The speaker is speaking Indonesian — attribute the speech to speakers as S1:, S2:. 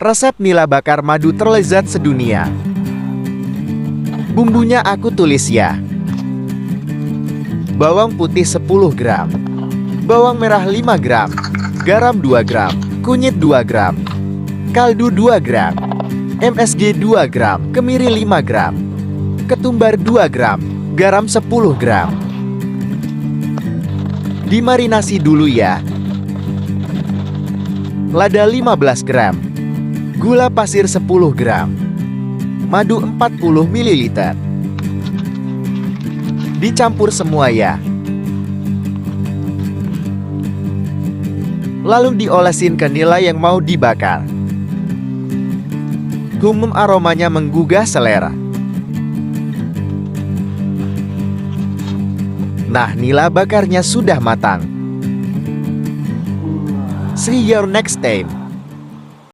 S1: Resep nila bakar madu terlezat sedunia. Bumbunya aku tulis ya. Bawang putih 10 gram, bawang merah 5 gram, garam 2 gram, kunyit 2 gram, kaldu 2 gram, MSG 2 gram, kemiri 5 gram, ketumbar 2 gram, garam 10 gram. Dimarinasi dulu ya. Lada 15 gram, gula pasir 10 gram, madu 40 ml. Dicampur semua ya. Lalu diolesin ke nila yang mau dibakar. Aromanya menggugah selera. Nah, nila bakarnya sudah matang. See you next time.